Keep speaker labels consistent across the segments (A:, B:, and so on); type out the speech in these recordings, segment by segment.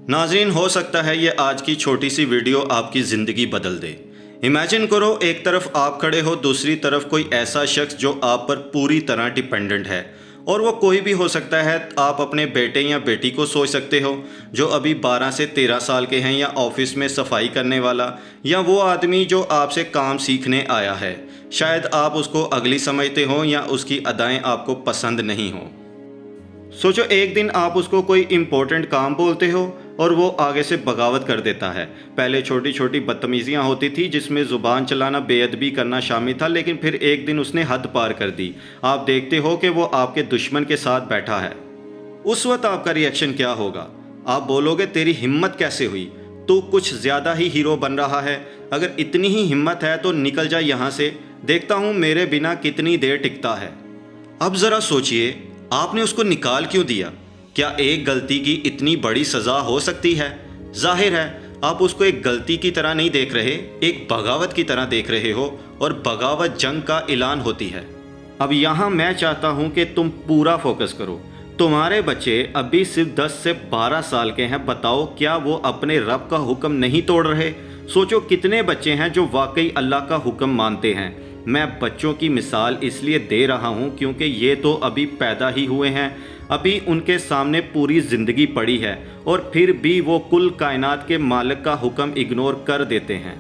A: ناظرین، ہو سکتا ہے یہ آج کی چھوٹی سی ویڈیو آپ کی زندگی بدل دے۔ امیجن کرو ایک طرف آپ کھڑے ہو، دوسری طرف کوئی ایسا شخص جو آپ پر پوری طرح ڈیپینڈنٹ ہے، اور وہ کوئی بھی ہو سکتا ہے۔ آپ اپنے بیٹے یا بیٹی کو سوچ سکتے ہو جو ابھی 12 سے 13 سال کے ہیں، یا آفس میں صفائی کرنے والا، یا وہ آدمی جو آپ سے کام سیکھنے آیا ہے۔ شاید آپ اس کو اگلی سمجھتے ہو یا اس کی ادائیں آپ کو پسند نہیں ہوں۔ سوچو ایک دن آپ اس کو کوئی امپورٹنٹ کام بولتے ہو اور وہ آگے سے بغاوت کر دیتا ہے۔ پہلے چھوٹی چھوٹی بدتمیزیاں ہوتی تھی جس میں زبان چلانا، بے ادبی کرنا شامل تھا، لیکن پھر ایک دن اس نے حد پار کر دی۔ آپ دیکھتے ہو کہ وہ آپ کے دشمن کے ساتھ بیٹھا ہے۔ اس وقت آپ کا ری ایکشن کیا ہوگا؟ آپ بولو گے تیری ہمت کیسے ہوئی؟ تو کچھ زیادہ ہی ہیرو بن رہا ہے۔ اگر اتنی ہی ہمت ہے تو نکل جا یہاں سے، دیکھتا ہوں میرے بنا کتنی دیر ٹکتا ہے۔ اب ذرا سوچئے، آپ نے اس کو نکال کیوں دیا؟ کیا ایک غلطی کی اتنی بڑی سزا ہو سکتی ہے؟ ظاہر ہے آپ اس کو ایک غلطی کی طرح نہیں دیکھ رہے، ایک بغاوت کی طرح دیکھ رہے ہو، اور بغاوت جنگ کا اعلان ہوتی ہے۔ اب یہاں میں چاہتا ہوں کہ تم پورا فوکس کرو۔ تمہارے بچے ابھی صرف 10 سے 12 سال کے ہیں۔ بتاؤ کیا وہ اپنے رب کا حکم نہیں توڑ رہے؟ سوچو کتنے بچے ہیں جو واقعی اللہ کا حکم مانتے ہیں۔ میں بچوں کی مثال اس لیے دے رہا ہوں کیونکہ یہ تو ابھی پیدا ہی ہوئے ہیں، ابھی ان کے سامنے پوری زندگی پڑی ہے، اور پھر بھی وہ کل کائنات کے مالک کا حکم اگنور کر دیتے ہیں۔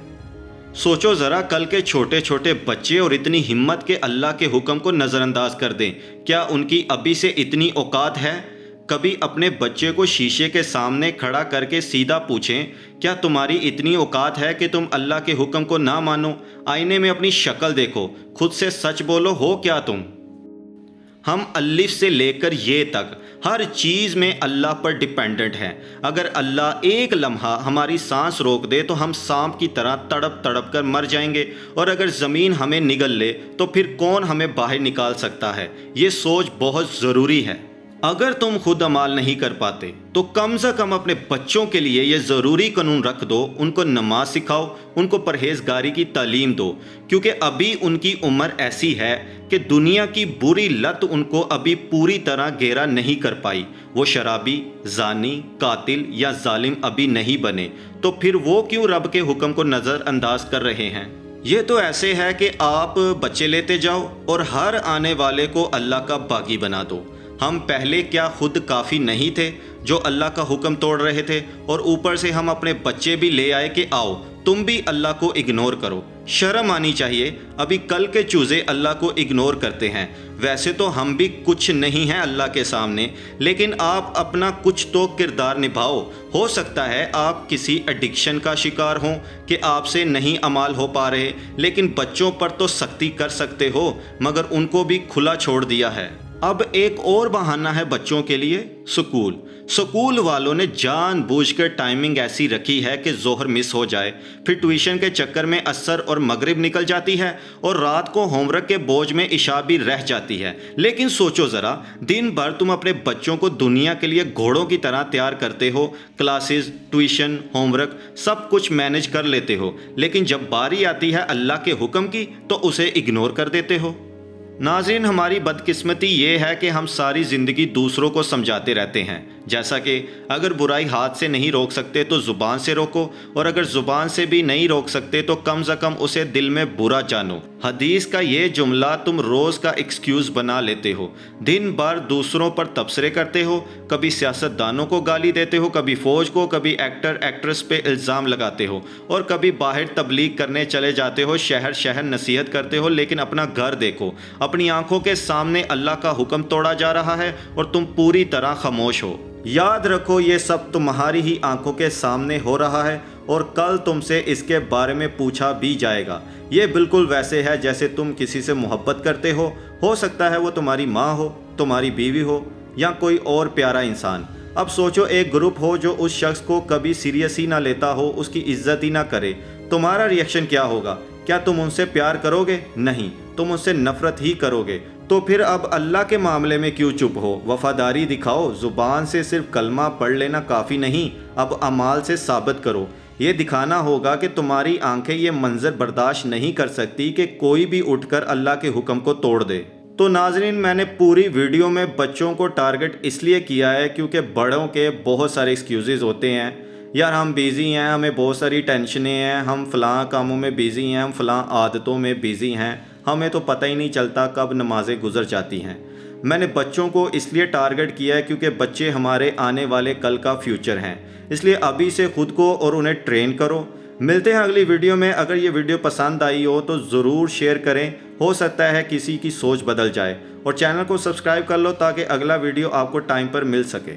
A: سوچو ذرا کل کے چھوٹے چھوٹے بچے اور اتنی ہمت کہ اللہ کے حکم کو نظر انداز کر دیں، کیا ان کی ابھی سے اتنی اوقات ہے؟ کبھی اپنے بچے کو شیشے کے سامنے کھڑا کر کے سیدھا پوچھیں، کیا تمہاری اتنی اوقات ہے کہ تم اللہ کے حکم کو نہ مانو؟ آئینے میں اپنی شکل دیکھو، خود سے سچ بولو، ہو کیا تم؟ ہم الف سے لے کر یہ تک ہر چیز میں اللہ پر ڈیپینڈنٹ ہیں۔ اگر اللہ ایک لمحہ ہماری سانس روک دے تو ہم سانپ کی طرح تڑپ تڑپ کر مر جائیں گے، اور اگر زمین ہمیں نگل لے تو پھر کون ہمیں باہر نکال سکتا ہے؟ یہ سوچ بہت ضروری ہے۔ اگر تم خود عمل نہیں کر پاتے تو کم سے کم اپنے بچوں کے لیے یہ ضروری قانون رکھ دو، ان کو نماز سکھاؤ، ان کو پرہیزگاری کی تعلیم دو، کیونکہ ابھی ان کی عمر ایسی ہے کہ دنیا کی بری لت ان کو ابھی پوری طرح گھیرا نہیں کر پائی۔ وہ شرابی، زانی، قاتل یا ظالم ابھی نہیں بنے، تو پھر وہ کیوں رب کے حکم کو نظر انداز کر رہے ہیں؟ یہ تو ایسے ہے کہ آپ بچے لیتے جاؤ اور ہر آنے والے کو اللہ کا باغی بنا دو۔ ہم پہلے کیا خود کافی نہیں تھے جو اللہ کا حکم توڑ رہے تھے، اور اوپر سے ہم اپنے بچے بھی لے آئے کہ آؤ تم بھی اللہ کو اگنور کرو۔ شرم آنی چاہیے، ابھی کل کے چوزے اللہ کو اگنور کرتے ہیں۔ ویسے تو ہم بھی کچھ نہیں ہیں اللہ کے سامنے، لیکن آپ اپنا کچھ تو کردار نبھاؤ۔ ہو سکتا ہے آپ کسی ایڈکشن کا شکار ہوں کہ آپ سے نہیں اعمال ہو پا رہے، لیکن بچوں پر تو سختی کر سکتے ہو، مگر ان کو بھی کھلا چھوڑ دیا ہے۔ اب ایک اور بہانہ ہے بچوں کے لیے، سکول والوں نے جان بوجھ کر ٹائمنگ ایسی رکھی ہے کہ ظہر مس ہو جائے، پھر ٹیوشن کے چکر میں عصر اور مغرب نکل جاتی ہے، اور رات کو ہوم ورک کے بوجھ میں عشاء بھی رہ جاتی ہے۔ لیکن سوچو ذرا، دن بھر تم اپنے بچوں کو دنیا کے لیے گھوڑوں کی طرح تیار کرتے ہو، کلاسز، ٹیوشن، ہوم ورک سب کچھ مینج کر لیتے ہو، لیکن جب باری آتی ہے اللہ کے حکم کی تو اسے اگنور کر دیتے ہو۔ ناظرین، ہماری بدقسمتی یہ ہے کہ ہم ساری زندگی دوسروں کو سمجھاتے رہتے ہیں، جیسا کہ اگر برائی ہاتھ سے نہیں روک سکتے تو زبان سے روکو، اور اگر زبان سے بھی نہیں روک سکتے تو کم سے کم اسے دل میں برا جانو۔ حدیث کا یہ جملہ تم روز کا ایکسکیوز بنا لیتے ہو۔ دن بھر دوسروں پر تبصرے کرتے ہو، کبھی سیاستدانوں کو گالی دیتے ہو، کبھی فوج کو، کبھی ایکٹر ایکٹریس پہ الزام لگاتے ہو، اور کبھی باہر تبلیغ کرنے چلے جاتے ہو، شہر شہر نصیحت کرتے ہو، لیکن اپنا گھر دیکھو، اپنی آنکھوں کے سامنے اللہ کا حکم توڑا جا رہا ہے اور تم پوری طرح خاموش ہو۔ یاد رکھو یہ سب تمہاری ہی آنکھوں کے سامنے ہو رہا ہے، اور کل تم سے اس کے بارے میں پوچھا بھی جائے گا۔ یہ بالکل ویسے ہے جیسے تم کسی سے محبت کرتے ہو سکتا ہے وہ تمہاری ماں ہو، تمہاری بیوی ہو، یا کوئی اور پیارا انسان۔ اب سوچو ایک گروپ ہو جو اس شخص کو کبھی سیریس ہی نہ لیتا ہو، اس کی عزت ہی نہ کرے، تمہارا ری ایکشن کیا ہوگا؟ کیا تم ان سے پیار کرو گے؟ نہیں، تم ان سے نفرت ہی کرو گے۔ تو پھر اب اللہ کے معاملے میں کیوں چپ ہو؟ وفاداری دکھاؤ۔ زبان سے صرف کلمہ پڑھ لینا کافی نہیں، اب اعمال سے ثابت کرو۔ یہ دکھانا ہوگا کہ تمہاری آنکھیں یہ منظر برداشت نہیں کر سکتی کہ کوئی بھی اٹھ کر اللہ کے حکم کو توڑ دے۔ تو ناظرین میں نے پوری ویڈیو میں بچوں کو ٹارگٹ اس لیے کیا ہے کیونکہ بڑوں کے بہت سارے ایکسکیوزز ہوتے ہیں، یار ہم بیزی ہیں، ہمیں بہت ساری ٹینشنیں ہیں، ہم فلاں کاموں میں بیزی ہیں، ہم فلاں عادتوں میں بیزی ہیں، ہمیں تو پتہ ہی نہیں چلتا کب نمازیں گزر جاتی ہیں۔ میں نے بچوں کو اس لیے ٹارگٹ کیا ہے کیونکہ بچے ہمارے آنے والے کل کا فیوچر ہیں، اس لیے ابھی سے خود کو اور انہیں ٹرین کرو۔ ملتے ہیں اگلی ویڈیو میں۔ اگر یہ ویڈیو پسند آئی ہو تو ضرور شیئر کریں، ہو سکتا ہے کسی کی سوچ بدل جائے، اور چینل کو سبسکرائب کر لو تاکہ اگلا ویڈیو آپ کو ٹائم پر مل سکے۔